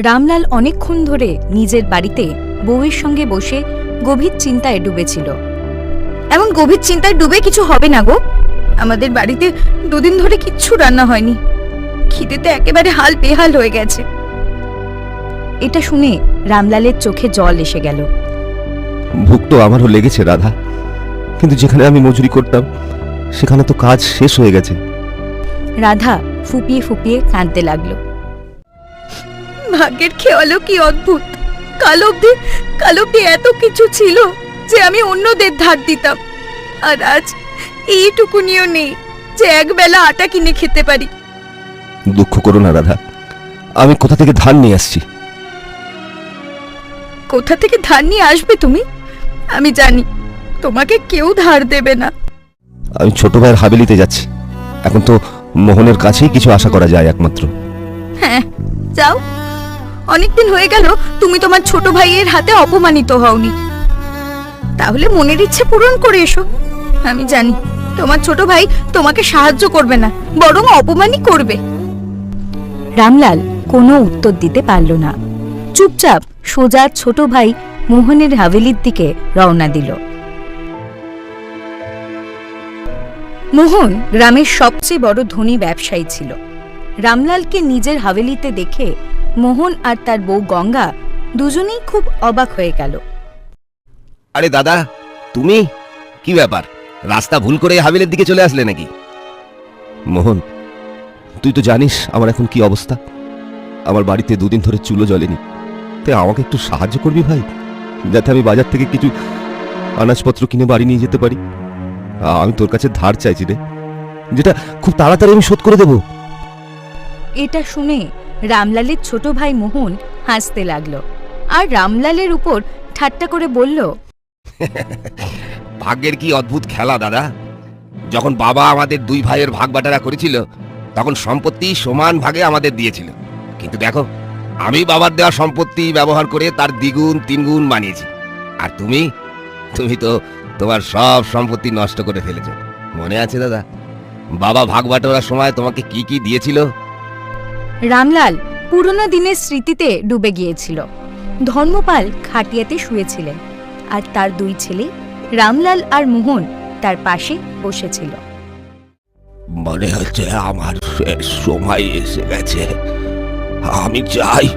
রামলাল অনেকক্ষণ ধরে নিজের বাড়িতে বউয়ের সঙ্গে বসে গভীর চিন্তায় ডুবেছিল। এমন গভীর চিন্তায় ডুবে কিছু হবে না গো। আমাদের বাড়িতে দুদিন ধরে কিচ্ছু রান্না হয়নি, খিদেতে একেবারে হাল বেহাল হয়ে গেছে। এটা শুনে রামলালের চোখে জল এসে গেল। ভুক তো আমারও লেগেছে রাধা, কিন্তু যেখানে আমি মজুরি করতাম সেখানে তো কাজ শেষ হয়ে গেছে। রাধা ফুপিয়ে ফুপিয়ে কাঁদতে লাগলো। ভাগ্যের খেয়ালও কি অদ্ভুত। কাল অব্দি এত কিছু ছিল যে আমি অন্যদের ধার দিতাম, আর আজ এইটুকুনিও নেই যে একবেলা আটা কিনে খেতে পারি। দুঃখ করো না রাধা, আমি কোথা থেকে ধান নিয়ে আসছি। কোথা থেকে ধার নিয়ে আসবে তুমি? আমি জানি তোমাকে কেউ ধার দেবে না। আমি ছোট ভাইয়ের হাবেলিতে যাচ্ছি। এখন তো মোহনের কাছেই কিছু আশা করা যায় একমাত্র। হ্যাঁ, যাও। অনেকদিন হয়ে গেল তুমি তোমার ছোট ভাইয়ের হাতে অপমানিত হওনি। তাহলে মনের ইচ্ছে পূরণ করে এসো। আমি জানি তোমার ছোট ভাই তোমাকে সাহায্য করবে না, বরং অপমানই করবে। রামলাল কোনো উত্তর দিতে পারল না। চুপচাপ সোজা ছোট ভাই মোহনের হাভেলির দিকে রওনা দিল। মোহন গ্রামের সবচেয়ে বড় ধনী ব্যবসায়ী ছিল। রামলালকে নিজের হাভেলিতে দেখে মোহন আর তার বউ গঙ্গা দুজনেই খুব অবাক হয়ে গেল। আরে দাদা, তুমি কি ব্যাপার? রাস্তা ভুল করে হাভেলির দিকে চলে আসলে নাকি? মোহন, তুই তো জানিস আমার এখন কি অবস্থা। আমার বাড়িতে দুদিন ধরে চুলো জ্বলেনি। তাই আমাকে একটু সাহায্য করবি ভাই, যাতে আমি বাজার থেকে কিছু আনাজপত্র কিনে বাড়ি নিয়ে যেতে পারি। আমি তোর কাছে ধার চাইছি রে, যেটা খুব তাড়াতাড়ি আমি শোধ করে দেব। এটা শুনে রামলালের ছোট ভাই মোহন হাসতে লাগলো আর রামলালের উপর ঠাট্টা করে বলল, ভাগ্যের কি অদ্ভুত খেলা দাদা। যখন বাবা আমাদের দুই ভাইয়ের ভাগ বাটারা করেছিল তখন সম্পত্তি সমান ভাগে আমাদের দিয়েছিল, কিন্তু দেখো আমি বাবার দেওয়া সম্পত্তি ব্যবহার করে তার দ্বিগুণ তিনগুণ বানিয়েছি। আর তুমি তো তোমার সব সম্পত্তি নষ্ট করে ফেলেছ। মনে আছে দাদা, বাবা ভাগ বাটোয়ারার সময় তোমাকে কি কি দিয়েছিল? রামলাল পুরনো দিনের স্মৃতিতে ডুবে গিয়েছিল। ধর্মপাল খাটিয়াতে শুয়েছিলেন আর তার দুই ছেলে রামলাল আর মোহন তার পাশে বসেছিল। মনে হচ্ছে আমার শেষ সময় এসে গেছে। আমি চাই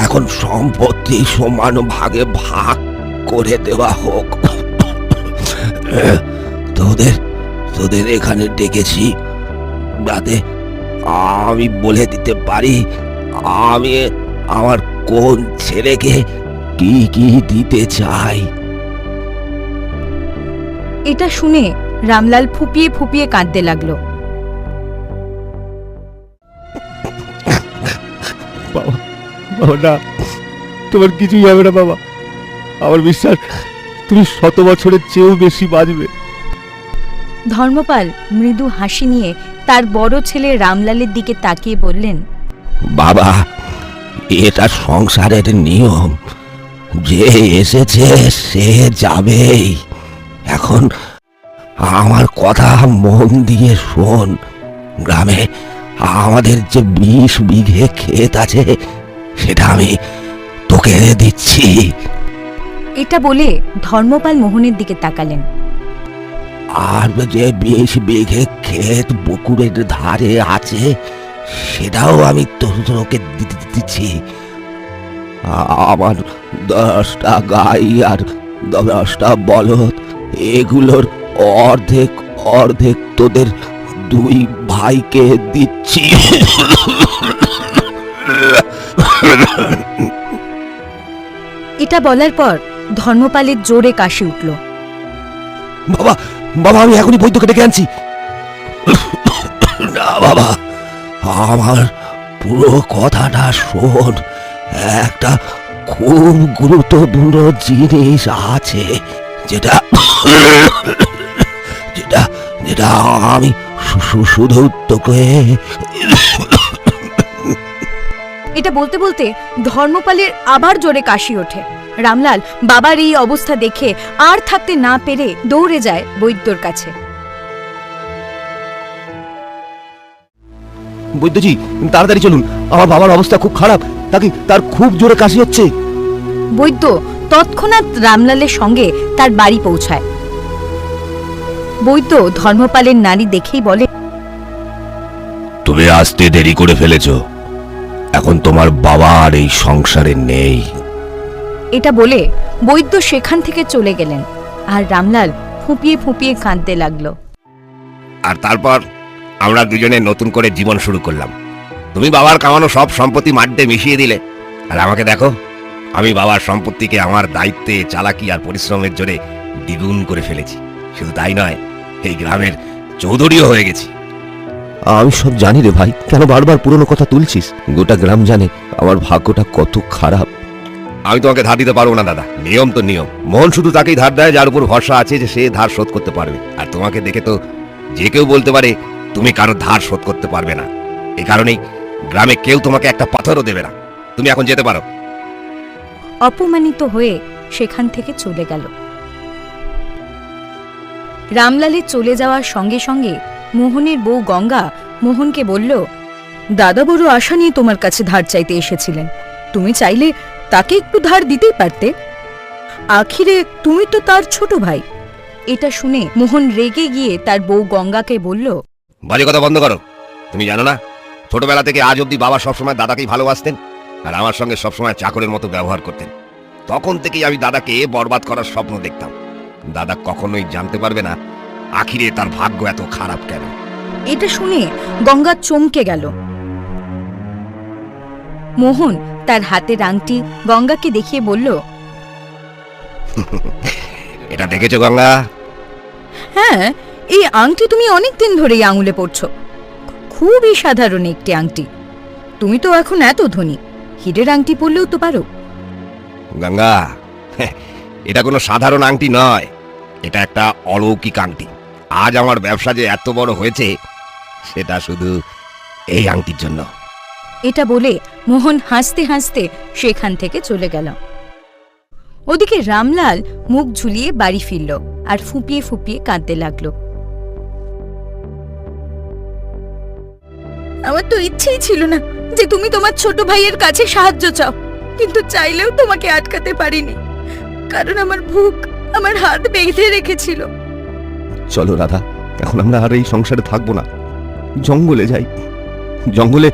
এখন সম্পত্তি সমান ভাগে ভাগ করে দেওয়া হোক। তোদের এখানে ডেকেছি যাতে আমি বলে দিতে পারি আমি আমার কোন ছেলেকে কি কি দিতে চাই। এটা শুনে রামলাল ফুপিয়ে ফুপিয়ে কাঁদতে লাগলো। বাবা, বাবা না, তোমার কিছুই হবে না বাবা। আমার বিশ্বাস তুমি 100 বছরের চেয়েও বেশি বাঁচবে। ধর্মপাল মৃদু হাসি নিয়ে তার বড় ছেলে রামলালের দিকে তাকিয়ে বললেন, বাবা, এটা সংসারের নিয়ম। যে এসেছে সে যাবেই। এখন আমার কথা মন দিয়ে শোন। গ্রামে আমাদের যে 20 বিঘে ক্ষেত আছে সেটা আমি তোকে দিচ্ছি। এটা বলে ধর্মপাল মোহনের দিকে তাকালেন। আর যে 20 বিঘে ক্ষেত পুকুরের ধারে আছে সেটাও আমি তোকে দিচ্ছি। আমার 10টা গাই আর 10টা বলদ, এগুলোর অর্ধেক অর্ধেক তোদের দুই ভাইকে দিচ্ছি। এটা বলার পর ধর্মপালের জোরে কাশি উঠল। বাবা, বাবা, আমি এখনই বৈদ্যকে ডেকে আনছি। না বাবা, আমার পুরো কথাটা শোন। একটা খুব গুরুত্বপূর্ণ জিনিস আছে যেটা যেটা যেটা আমি শুধু তোকে। এটা বলতে বলতে ধর্মপালের আবার জোরে কাশি ওঠে। রামলাল বাবার এই অবস্থা দেখে আর থাকতে না পেরে দৌড়ে যায় বৈদ্যর কাছে। বৈদ্যজি, তাড়াতাড়ি চলুন, আমার বাবার অবস্থা খুব খারাপ, তার খুব জোরে কাশি হচ্ছে। বৈদ্য তৎক্ষণাৎ রামলালের সঙ্গে তার বাড়ি পৌঁছায়। বৈদ্য ধর্মপালের নারী দেখেই বলে, তুমি আসতে দেরি করে ফেলেছ, এখন তোমার বাবা আর এই সংসারে নেই। এটা বলে বৈদ্য সেখান থেকে চলে গেলেন, আর রামলাল ফুঁপিয়ে ফুঁপিয়ে কাঁদতে লাগলো। আর তারপর আমরা দুজনে নতুন করে জীবন শুরু করলাম। তুমি বাবার কামানো সব সম্পত্তি মাটিতে মিশিয়ে দিলে, আর আমাকে দেখো, আমি বাবার সম্পত্তিকে আমার দায়িত্বে, চালাকি আর পরিশ্রমের জোরে দ্বিগুণ করে ফেলেছি। শুধু তাই নয়, এই গ্রামের চৌধুরীও হয়ে গেছি। আমি সব জানি রে ভাই, কেন বারবার পুরনো কথা তুলছিস? গোটা গ্রাম জানে আমার ভাগ্যটা কত খারাপ। আমি তোমাকে ধার দিতে পারবো না দাদা, নিয়ম তো নিয়ম। মোহন শুধু তাকেই ধার দেয় যার উপর ভরসা আছে যে সে ধার শোধ করতে পারবে। আর তোমাকে দেখে তো যে কেউ বলতে পারে তুমি কারো ধার শোধ করতে পারবে না। এই কারণেই গ্রামে কেউ তোমাকে একটা পাথরও দেবে না। তুমি এখন যেতে পারো। অপমানিত হয়ে সেখান থেকে চলে গেল। রামলালের চলে যাওয়ার সঙ্গে সঙ্গে মোহনের বউ গঙ্গা মোহনকে বলল, দাদা বড় আশা নিয়ে তোমার কাছে ধার চাইতে এসেছিলেন, তুমি চাইলে তাকে একটু ধার দিতেই পারতে। আখিরে তুমি তো তার ছোট ভাই। এটা শুনে মোহন রেগে গিয়ে তার বউ গঙ্গাকে বলল, বাজে কথা বন্ধ করো। তুমি জানো না, ছোটবেলা থেকে আজ অব্দি বাবা সবসময় দাদাকেই ভালোবাসতেন আর আমার সঙ্গে সবসময় চাকরের মতো ব্যবহার করতেন। তখন থেকেই আমি দাদাকে বরবাদ করার স্বপ্ন দেখতাম। দাদা কখনোই জানতে পারবে না আখিরে তার ভাগ্য এত খারাপ কেন। এটা শুনে গঙ্গা চমকে গেল। মোহন তার হাতের আংটি গঙ্গাকে দেখিয়ে বলল, এটা দেখেছো গঙ্গা? হ্যাঁ, এই আংটি তুমি অনেকদিন ধরেই আঙুলে পড়ছো। খুবই সাধারণ একটি আংটি। তুমি তো এখন এত ধনী, হীরের আংটি পরলেও তো পারো। গঙ্গা, এটা কোনো সাধারণ আংটি নয়, এটা একটা অলৌকিক আংটি। আজ আমার ব্যবসা যে এত বড় হয়েছে সেটা শুধু এই আংটির জন্য। এটা বলে মোহন হাসতে হাসতে সেখান থেকে চলে গেল। ওদিকে রামলাল মুখ ঝুলিয়ে বাড়ি ফিরল আর ফুঁপিয়ে ফুঁপিয়ে কাঁদতে লাগলো। আমার তো ইচ্ছেই ছিল না যে তুমি তোমার ছোট ভাইয়ের কাছে সাহায্য চাও, কিন্তু চাইলেও তোমাকে আটকাতে পারিনি, কারণ আমার ভুক আমার হাত বেঁধে রেখেছিল। চলো রাধা, এখন আমরা আর এই সংসারে থাকবো না, জঙ্গলে যাই। জঙ্গলে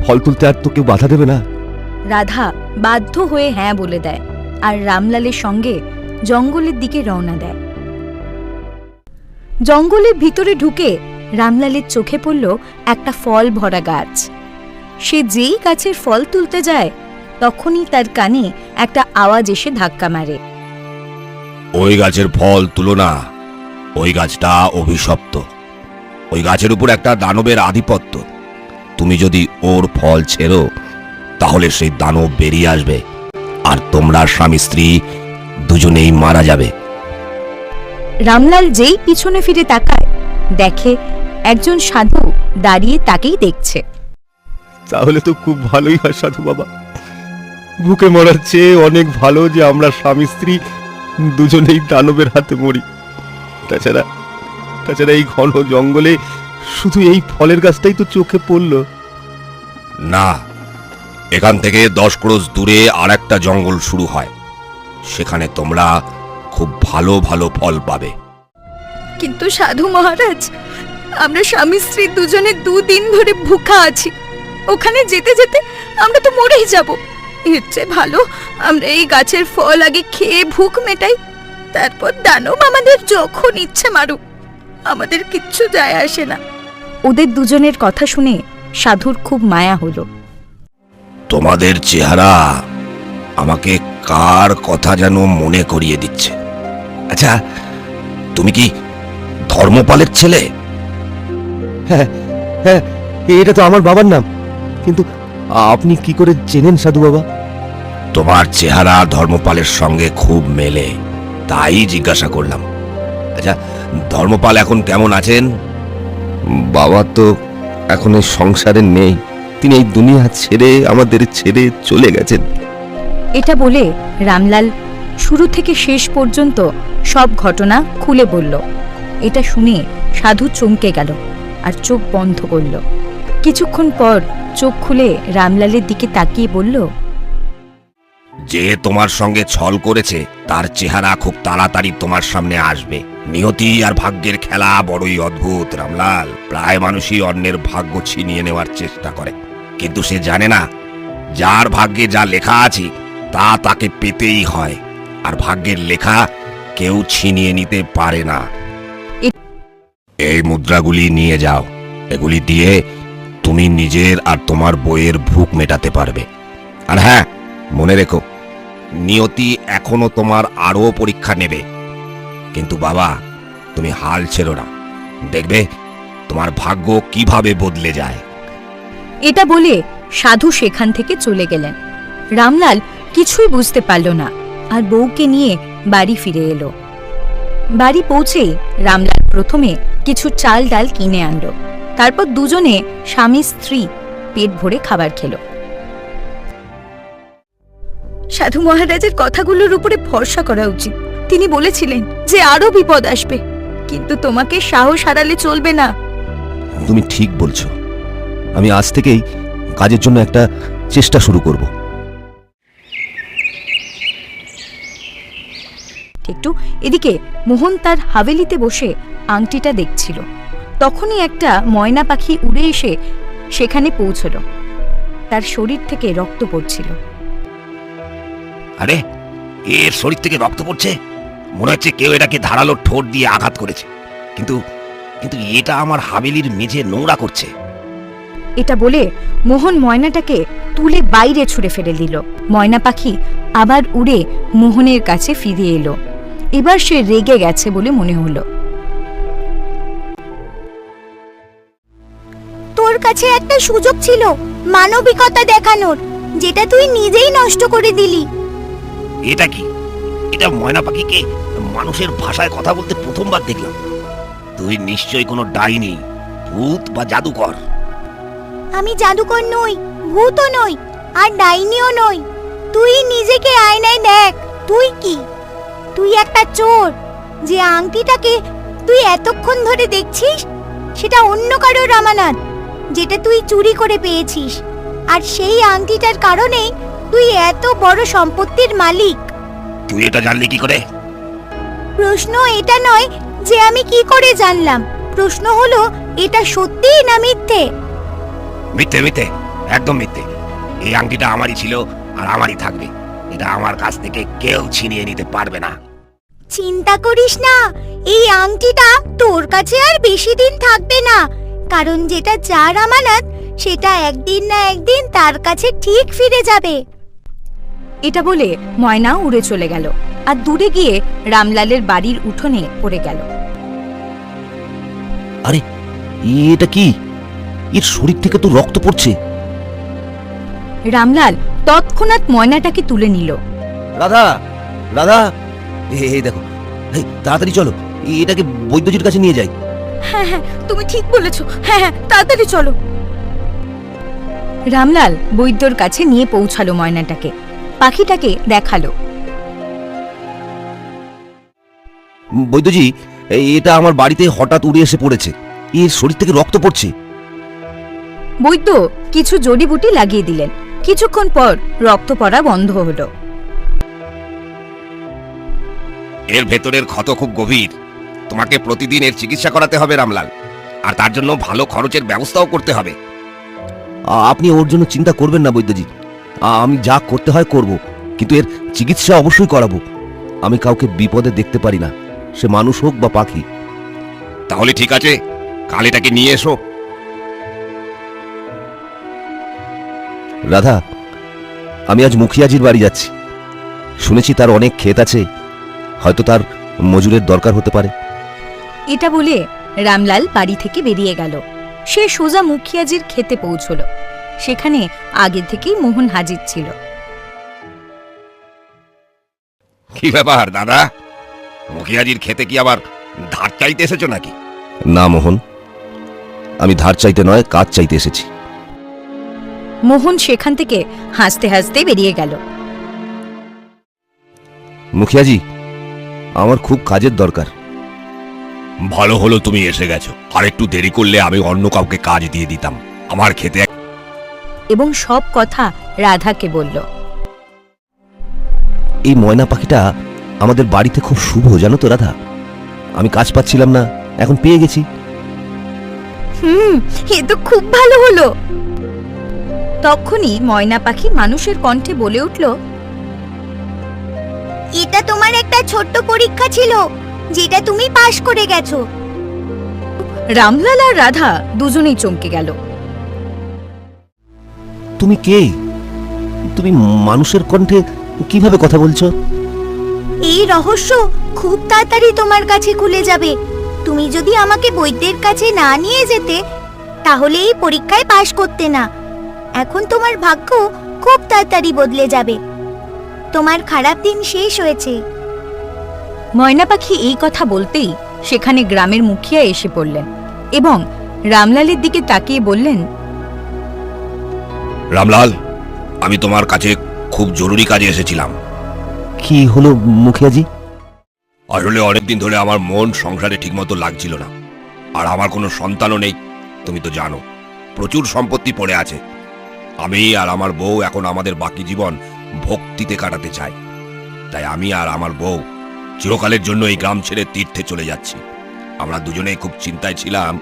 ফল তুলতে আর তো কেউ বাধা দেবে না। রাধা বাধ্য হয়ে হ্যাঁ বলে দেয় আর রামলালের সঙ্গে জঙ্গলের দিকে রওনা দেয়। জঙ্গলের ভিতরে ঢুকে রামলালের চোখে পড়ল একটা ফল ভরা গাছ। সে যেই গাছের ফল তুলতে যায় তখনই তার কানে একটা আওয়াজ এসে ধাক্কা মারে। ওই গাছের ফল তুলো না, ওই গাছটা অভিশপ্ত। ওই গাছের উপর একটা দানবের আধিপত্য। তুমি যদি ওর ফল ছেড়ো তাহলে সেই দানব বেরিয়ে আসবে আর তোমরা স্বামী স্ত্রী দুজনেই মারা যাবে। রামলাল যেই পিছনে ফিরে তাকায় দেখে একজন সাধু দাঁড়িয়ে তাকেই দেখছে। তাহলে তো খুব ভালোই হয় সাধু বাবা, ভুকে মরার চেয়ে অনেক ভালো যে আমরা স্বামী স্ত্রী দুজনেই দানবের হাতে মরি। তাছাড়া এই ঘন জঙ্গলে শুধু এই ফলের গাছটাই তো চোখে পড়লো। না, এখান থেকে 10 ক্রোশ দূরে আর একটা জঙ্গল শুরু হয়, সেখানে তোমরা খুব ভালো ভালো ফল পাবে। কিন্তু সাধু মহারাজ, আমরা স্বামী স্ত্রী দুজনে 2 দিন ধরে ভুখা আছি, ওখানে যেতে যেতে আমরা তো মরেই যাব। এর চেয়ে ভালো আমরা এই গাছের ফল আগে খেয়ে ভুখ মেটাই, তারপর দানব আমাদের যখন ইচ্ছে মারুক, আমাদের কিচ্ছু যায় আসে না। ওদের দুজনের কথা শুনে সাধুর খুব মায়া হলো। তোমাদের চেহারা আমাকে কার কথা যেন মনে করিয়ে দিচ্ছে। আচ্ছা, তুমি কি ধর্মপালের ছেলে? হ্যাঁ হ্যাঁ, এটা তো আমার বাবার নাম। কিন্তু আপনি কি করে চেনেন সাধু বাবা? তোমার চেহারা ধর্মপালের সঙ্গে খুব মেলে, তাই জিজ্ঞাসা করলাম। আচ্ছা, ধর্মপাল এখন কেমন আছেন? বাবা তো এখন এই সংসারে নেই, তিনি এই দুনিয়া ছেড়ে আমাদের ছেড়ে চলে গেছেন। এটা বলে রামলাল শুরু থেকে শেষ পর্যন্ত সব ঘটনা খুলে বলল। এটা শুনে সাধু চমকে গেল আর চোখ বন্ধ করল। কিছুক্ষণ পর চোখ খুলে রামলালের দিকে তাকিয়ে বলল, যে তোমার সঙ্গে ছল করেছে তার চেহারা খুব তাড়াতাড়ি তোমার সামনে আসবে। নিয়তি আর ভাগ্যের খেলা বড়ই অদ্ভুত রামলাল। প্রায় মানুষই অন্যের ভাগ্য ছিনিয়ে নেওয়ার চেষ্টা করে, কিন্তু সে জানে না যার ভাগ্যে যা লেখা আছে তা তাকে পেতেই হয়, আর ভাগ্যের লেখা কেউ ছিনিয়ে নিতে পারে না। এই মুদ্রাগুলি নিয়ে যাও, এগুলি দিয়ে তুমি নিজের আর তোমার বইয়ের ভুক মেটাতে পারবে। আর হ্যাঁ, মনে রেখো, নিয়তি এখনো তোমার আরো পরীক্ষা নেবে, কিন্তু বাবা তুমি হাল ছেড়ো না, দেখবে তোমার ভাগ্য কিভাবে বদলে যায়। এটা বলে সাধু সেখান থেকে চলে গেলেন। রামলাল কিছুই বুঝতে পারল না, আর বউকে নিয়ে বাড়ি ফিরে এলো। বাড়ি পৌঁছেই রামলাল প্রথমে কিছু চাল ডাল কিনে আনলো, তারপর দুজনে স্বামী স্ত্রী পেট ভরে খাবার খেলো। সাধু মহারাজের কথাগুলোর উপরে ভরসা করা উচিত। তিনি বলেছিলেন যে আরো বিপদ আসবে, কিন্তু তোমাকে সাহস হারালে চলবে না। তুমি ঠিক বলছো, আমি আজ থেকেই কাজের জন্য একটা চেষ্টা শুরু করব। একটু এদিকে মোহন তার হাভেলিতে বসে আংটিটা দেখছিল। তখনই একটা ময়না পাখি উড়ে এসে সেখানে পৌঁছল। তার শরীর থেকে রক্ত পড়ছিল। আরে, এর শরীর থেকে রক্ত পড়ছে, মনে হচ্ছে কেউ এটাকে ধারালো ঠোঁট দিয়ে আঘাত করেছে, কিন্তু কিন্তু এটা আমার হাভেলির মেঝে নোংরা করছে। এটা বলে মোহন ময়নাটাকে তুলে বাইরে ছুঁড়ে ফেলে দিল। ময়না পাখি আবার উড়ে মোহনের কাছে ফিরে এলো। এবার সে রেগে গেছে বলে মনে হলো। তোর কাছে একটা সুযোগ ছিল মানবিকতা দেখানোর, যেটা তুই নিজেই নষ্ট করে দিলি। এটা কি? এটা ময়না পাখিকে মানুষের ভাষায় কথা বলতে প্রথমবার দেখলাম। তুই নিশ্চয়ই কোনো ডাইনি, ভূত বা জাদুকর। আমি জাদুকর নই, ভূতও নই, আর ডাইনিও নই। তুই নিজেকে আয়নায় দেখ। তুই কি? তুই একটা চোর। যে আংটিটাকে তুই এতক্ষণ ধরে দেখছিস সেটা অন্য কারোর আমানত, যেটা তুই চুরি করে পেয়েছিস। আর সেই আংটিটার কারণেই তুই এত বড় সম্পত্তির মালিক। তুই এটা জানলি কি করে? প্রশ্ন এটা নয় যে আমি কি করে জানলাম, প্রশ্ন হলো এটা সত্যিই না মিথ্যে। মিথ্যে, মিথ্যে, একদম মিথ্যে। এই আংটিটা আমারই ছিল আর আমারই থাকবে। এটা আমার কাছ থেকে কেউ ছিনিয়ে নিতে পারবে না। চিন্তা করিস না, এই আংটিটা তোর কাছে আর বেশি দিন থাকবে না, কারণ যেটা যার আমানত সেটা একদিন না একদিন তার কাছে ঠিক ফিরে যাবে। এটা বলে ময়না উড়ে চলে গেল আর দূরে গিয়ে রামলালের বাড়ির উঠোনে পড়ে গেল। আরে, এটা কি? এর শরীর থেকে তো রক্ত পড়ছে। রামলাল তৎক্ষণাৎ ময়নাটাকে তুলে নিল। রাধা, রাধা, এই দেখো, এই তাড়াতাড়ি চলো, এটাকে বৈদ্যজির কাছে নিয়ে যাই। হ্যাঁ হ্যাঁ, তুমি ঠিক বলেছ। হ্যাঁ হ্যাঁ, তাড়াতাড়ি চলো। রামলাল বৈদ্যর কাছে নিয়ে পৌঁছালো ময়নাটাকে, পাখিটাকে দেখালো। বৈদ্যজি, এটা আমার বাড়িতে হঠাৎ উড়ে এসে পড়েছে, এর শরীর থেকে রক্ত পড়ছে। বৈদ্য কিছু জড়িবুটি লাগিয়ে দিলেন। কিছুক্ষণ পর রক্ত পড়া বন্ধ হলো। এর ভেতরের ক্ষত খুব গভীর, তোমাকে প্রতিদিন এর চিকিৎসা করাতে হবে রামলাল, আর তার জন্য ভালো খরচের ব্যবস্থাও করতে হবে। আপনি ওর জন্য চিন্তা করবেন না বৈদ্যজি, আমি যা করতে হয় করব, কিন্তু এর চিকিৎসা অবশ্যই করাবো। আমি কাউকে বিপদে দেখতে পারি না, সে মানুষ হোক বা পাখি। তাহলে ঠিক আছে, কাল এটাকে নিয়ে এসো। রাধা, আমি আজ মুখিয়াজির বাড়ি যাচ্ছি। শুনেছি তার অনেক ক্ষেত আছে, হয়তো তার মজুরের দরকার হতে পারে। এটা বলে রামলাল বাড়ি থেকে বেরিয়ে গেল। সে সোজা মুখিয়াজির খেতে পৌঁছল। সেখানে আগে থেকেই মোহন হাজির ছিল। কি ব্যাপার দাদা, মুখিয়াজির খেতে কি আবার ধার চাইতে এসেছো নাকি? না মোহন, আমি ধার চাইতে নয়, কাজ চাইতে এসেছি। মোহন সেখান থেকে হাসতে হাসতে বেরিয়ে গেল। মুখিয়াজি, আমার খুব কাজের দরকার। ভালো হলো তুমি এসে গেছো, আর একটু দেরি করলে আমি অন্য কাউকে কাজ দিয়ে দিতাম। আমার খেতে এবং সব কথা রাধাকে বলল। এই ময়না পাখিটা আমাদের বাড়িতে খুব শুভ, জানো তো রাধা। আমি কাজ পাচ্ছিলাম না, এখন পেয়ে গেছি। এ তো খুব ভালো হলো। তখনই ময়না পাখি মানুষের কণ্ঠে বলে উঠল, এটা তোমার একটা ছোট্ট পরীক্ষা ছিল, যেটা তুমি পাশ করে গেছো। রামলাল আর রাধা দুজনেই চমকে গেল। তুমি কে? তুমি মানুষের কণ্ঠে কিভাবে কথা বলছো? এই রহস্য খুব তাড়াতাড়ি তোমার কাছে খুলে যাবে। তুমি যদি আমাকে বৈদ্যের কাছে না নিয়ে যেতে, তাহলে এই পরীক্ষায় পাশ করতে না। এখন তোমার ভাগ্য খুব তাড়াতাড়ি বদলে যাবে। তোমার খারাপ দিন শেষ হয়েছে। ময়না পাখি এই কথা বলতেই সেখানে গ্রামের মুখিয়া এসে পড়লেন এবং রামলালের দিকে তাকিয়ে বললেন, রামলাল, আমি তোমার কাছে খুব জরুরি কাজে এসেছিলাম। কি হলো মুখিয়াজি? আসলে অনেকদিন ধরে আমার মন সংসারে ঠিকমতো লাগছিল না, আর আমার কোনো সন্তানও নেই। তুমি তো জানো, প্রচুর সম্পত্তি পড়ে আছে। আমি আর আমার বউ এখন আমাদের বাকি জীবন ভক্তিতে কাটাতে চাই। তাই আমি আর আমার বউ চিরকালের জন্য এই গ্রাম ছেড়ে তীর্থে চলে যাচ্ছি। আমরা দুজনেই খুব চিন্তায় ছিলাম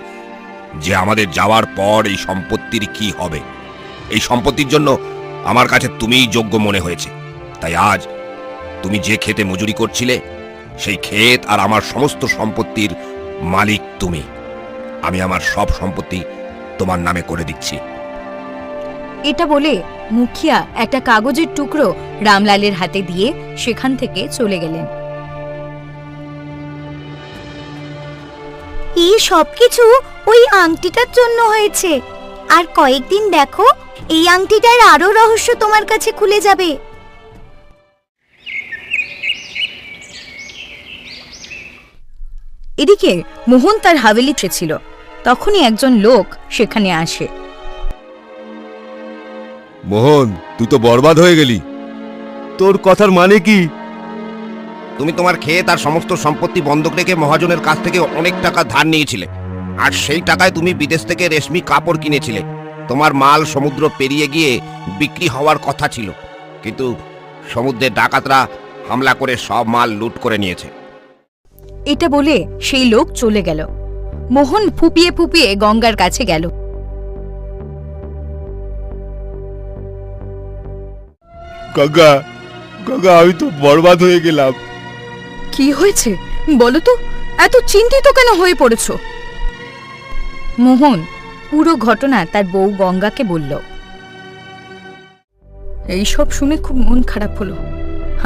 যে আমাদের যাওয়ার পর এই সম্পত্তির কি হবে। এই সম্পত্তির জন্য আমার কাছে তুমিই যোগ্য মনে হয়েছে। তাই আজ তুমি যে ক্ষেতে মজুরি করছিলে, সেই ক্ষেত আর আমার সমস্ত সম্পত্তির মালিক তুমি। আমি আমার সব সম্পত্তি তোমার নামে করে দিচ্ছি। এটা বলে মুখিয়া একটা কাগজের টুকরো রামলালের হাতে দিয়ে সেখান থেকে চলে গেলেন। এই সবকিছু ওই আংটিটার জন্য হয়েছে। আর কয়েকদিন দেখো, এই আংটিটার আরো রহস্য তোমার কাছে খুলে যাবে। এদিকে মোহন তার হাভেলিতে ছিল। তখনই একজন লোক সেখানে আসে। মোহন, তুই তো বরবাদ হয়ে গেলি। তোর কথার মানে কি? তুমি তোমার ক্ষেত আর সমস্ত সম্পত্তি বন্ধক রেখে মহাজনের কাছ থেকে অনেক টাকা ধার নিয়েছিলে, আর সেই টাকায় তুমি বিদেশ থেকে রেশমি কাপড় কিনেছিলে। তোমার মাল সমুদ্র পেরিয়ে গিয়ে বিক্রি হওয়ার কথা ছিল, কিন্তু সমুদ্রের ডাকাতরা হামলা করে সব মাল লুট করে নিয়েছে। এটা বলে সেই লোক চলে গেল। মোহন ফুপিয়ে ফুপিয়ে গঙ্গার কাছে গেল। গঙ্গা, গঙ্গা, আমি তো বরবাদ হয়ে গেলাম। কি হয়েছে বলো তো? এত চিন্তিত কেন হয়ে পড়েছো? মোহন পুরো ঘটনা তার বউ গঙ্গাকে বলল। এইসব শুনে খুব মন খারাপ হলো।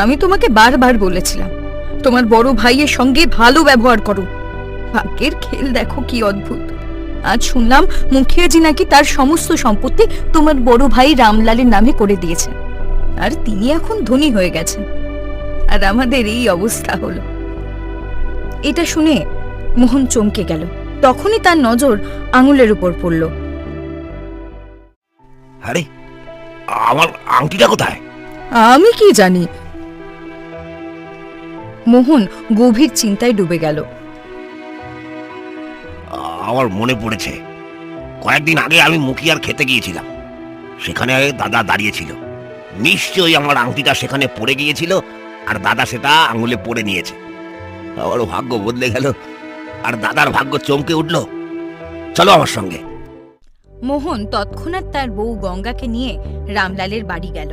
আমি তোমাকে বারবার বলেছিলাম তোমার বড় ভাইয়ের সঙ্গে ভালো ব্যবহার করো। ভাগ্যের খেল দেখো কি অদ্ভুত। আজ শুনলাম মুখিয়াজি নাকি তার সমস্ত সম্পত্তি তোমার বড় ভাই রামলালের নামে করে দিয়েছে, আর তিনি এখন ধনী হয়ে গেছেন, আর আমাদের এই অবস্থা হলো। এটা শুনে মোহন চমকে গেল। তখনই তার নজর আঙুলের উপর পড়ল। আরে, আমার আংটিটা কোথায়? আমি কি জানি। মোহন গভীর চিন্তায় ডুবে গেল। আমার মনে পড়েছে, কয়েকদিন আগে আমি মুখিয়ার খেতে গিয়েছিলাম। সেখানে দাদা দাঁড়িয়েছিল। নিশ্চয়ই আমার আংটিটা সেখানে পড়ে গিয়েছিল, আর দাদা সেটা আঙুলে পড়ে নিয়েছে। আমারও ভাগ্য বদলে গেল, আর দাদার ভাগ্য চমকে উঠল। চলো আমার সঙ্গে। মোহন তৎক্ষণাৎ তার বউ গঙ্গাকে নিয়ে রামলালের বাড়ি গেল।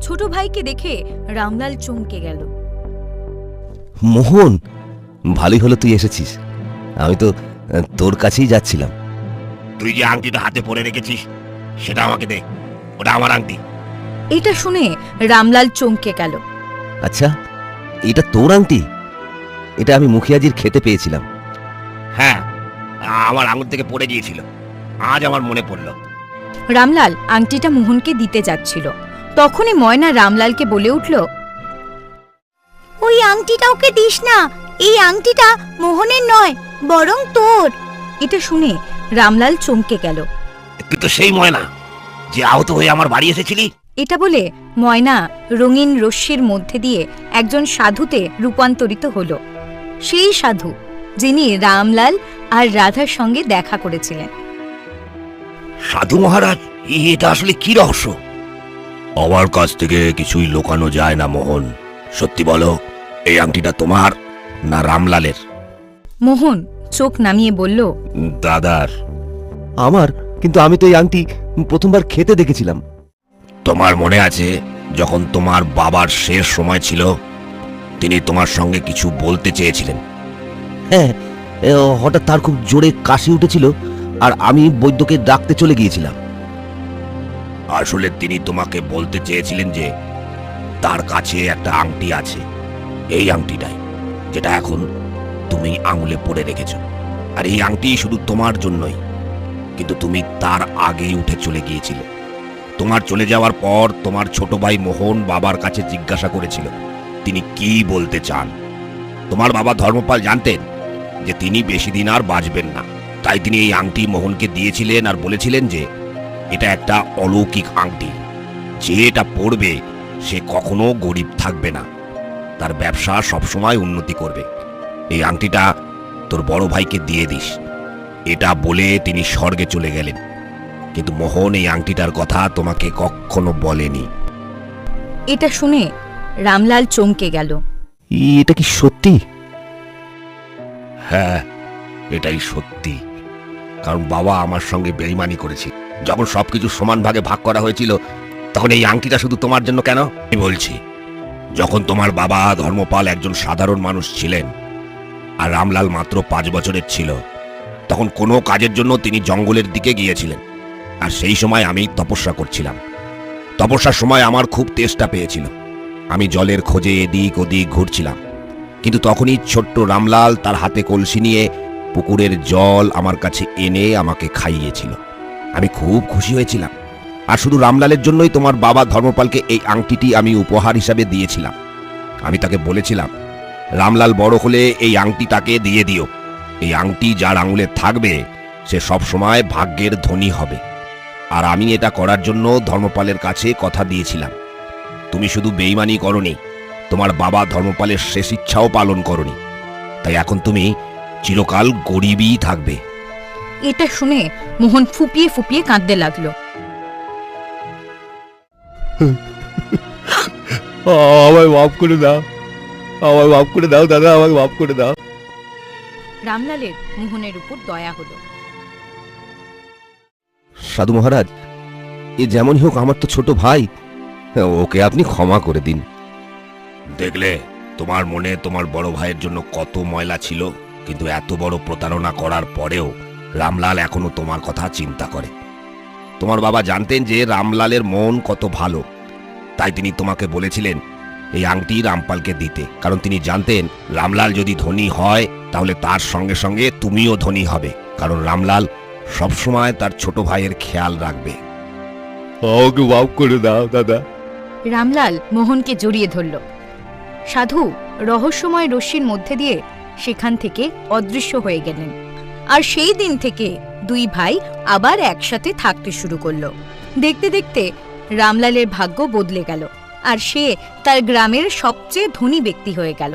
ছোট ভাইকে দেখে রামলাল চমকে গেল। মোহন, ভালোই হলো তুই এসেছিস। আমি তো তোর কাছেই যাচ্ছিলাম। তুই যে আংটিটা হাতে পরে রেখেছিস সেটা আমাকে দে। ওটা আমার আংটি। এটা শুনে রামলাল চমকে গেল। আচ্ছা, এটা তোর আংটি? এটা আমি মুখিয়াজির খেতে পেয়েছিলাম। হ্যাঁ, আমার আঙুল থেকে পড়ে গিয়েছিল। আজ আমার মনে পড়ল। রামলাল আংটিটা মোহনকে দিতে যাচ্ছিল। তখনই ময়না রামলালকে বলে উঠল, ওই আংটিটা ওকে দিস না। এই আংটিটা মোহনের নয়, বরং তোর। এটা শুনে রামলাল চমকে গেল। তুই তো সেই ময়না যে আহত হয়ে আমার বাড়ি এসেছিলি। এটা বলে ময়না রঙিন রশ্মির মধ্যে দিয়ে একজন সাধুতে রূপান্তরিত হল। সেই সাধু যিনি রামলাল আর রাধার সঙ্গে দেখা করেছিলেন। সাধু মহারাজ, এটা আসলে কি রহস্য? আমার কাছ থেকে কিছুই লুকানো যায় না মোহন। সত্যি বলো, এই আংটিটা তোমার না রামলালের? মোহন চোখ নামিয়ে বলল, দাদার। আমার, কিন্তু আমি তো এই আংটি প্রথমবার খেতে দেখেছিলাম। তোমার মনে আছে যখন তোমার বাবার শেষ সময় ছিল, তিনি তোমার সঙ্গে কিছু বলতে চেয়েছিলেন? হ্যাঁ, হঠাৎ তার খুব জোরে কাশি উঠেছিল আর আমি বৈদ্যকে ডাকতে চলে গিয়েছিলাম। আসলে তিনি তোমাকে বলতে চেয়েছিলেন যে তার কাছে একটা আংটি আছে, এই আংটিটাই, যেটা এখন তুমি আঙুলে পরে রেখেছো। আর এই আংটি শুধু তোমার জন্যই, কিন্তু তুমি তার আগেই উঠে চলে গিয়েছিলে। তোমার চলে যাওয়ার পর তোমার ছোট ভাই মোহন বাবার কাছে জিজ্ঞাসা করেছিল তিনি কি বলতে চান। তোমার বাবা ধর্মপাল জানতেন যে তিনি বেশি দিন আর বাঁচবেন না, তাই তিনি এই আংটি মোহনকে দিয়েছিলেন আর বলেছিলেন যে এটা একটা অলৌকিক আংটি, যে এটা পড়বে সে কখনো গরিব থাকবে না, তার ব্যবসা সবসময় উন্নতি করবে। এই আংটিটা তোর বড় ভাইকে দিয়ে দিস। এটা বলে তিনি স্বর্গে চলে গেলেন, কিন্তু মোহন এই আংটিটার কথা তোমাকে কখনো বলেনি। এটা শুনে রামলাল চমকে গেল। এটা কি সত্যি? হ্যাঁ, এটাই সত্যি। কারণ বাবা আমার সঙ্গে বেইমানি করেছে। যখন সবকিছু সমান ভাগে ভাগ করা হয়েছিল, তখন এই আংটিটা শুধু তোমার জন্য কেন? আমি বলছি, যখন তোমার বাবা ধর্মপাল একজন সাধারণ মানুষ ছিলেন আর রামলাল মাত্র 5 বছরের ছিল, তখন কোনো কাজের জন্য তিনি জঙ্গলের দিকে গিয়েছিলেন। আর সেই সময় আমি তপস্যা করছিলাম। তপস্যার সময় আমার খুব তেষ্টা পেয়েছিল। আমি জলের খোঁজে এদিক ওদিক ঘুরছিলাম, কিন্তু তখনই ছোট্ট রামলাল তার হাতে কলসি নিয়ে পুকুরের জল আমার কাছে এনে আমাকে খাইয়েছিল। আমি খুব খুশি হয়েছিলাম। আর শুধু রামলালের জন্যই তোমার বাবা ধর্মপালকে এই আংটিটি আমি উপহার হিসাবে দিয়েছিলাম। আমি তাকে বলেছিলাম, রামলাল বড় হলে এই আংটি তাকে দিয়ে দিও। এই আংটি যার আঙুলে থাকবে সে সব সময় ভাগ্যের ধনী হবে। আর আমি এটা করার জন্য ধর্মপালের কাছে কথা দিয়েছিলাম। তুমি শুধু বেইমানি করনি, তোমার বাবা ধর্মপালের শেষ ইচ্ছাও পালন করনি। তাই এখন তুমি চিরকাল গরিবই থাকবে। এটা শুনে মোহন ফুপিয়ে ফুপিয়ে কাঁদতে লাগলো। আমায় মাফ করে দাও, আমায় মাফ করে দাও দাদা, আমায় মাফ করে দাও। রামলালের মোহনের উপর দয়া হলো। সাধু মহারাজ, এ যেমনই হোক আমার তো ছোট ভাই, ওকে আপনি ক্ষমা করে দিন। দেখলে তোমার মনে তোমার বড় ভাইয়ের জন্য কত ময়লা ছিল, কিন্তু এত বড় প্রতারণা করার পরেও রামলাল এখনো তোমার কথা চিন্তা করে। তোমার বাবা জানতেন যে রামলালের মন কত ভালো, তাই তিনি তোমাকে বলেছিলেন এই আংটি রামপালকে দিতে। কারণ তিনি জানতেন রামলাল যদি ধনী হয় তাহলে তার সঙ্গে সঙ্গে তুমিও ধনী হবে, কারণ রামলাল সবসময় তার ছোট ভাইয়ের খেয়াল রাখবে। ওকে মাফ করে দাও দাদা। রামলাল মোহনকে জড়িয়ে ধরল। সাধু রহস্যময় রশ্মির মধ্যে দিয়ে সেখান থেকে অদৃশ্য হয়ে গেলেন। আর সেই দিন থেকে দুই ভাই আবার একসাথে থাকতে শুরু করলো। দেখতে দেখতে রামলালের ভাগ্য বদলে গেল আর সে তার গ্রামের সবচেয়ে ধনী ব্যক্তি হয়ে গেল।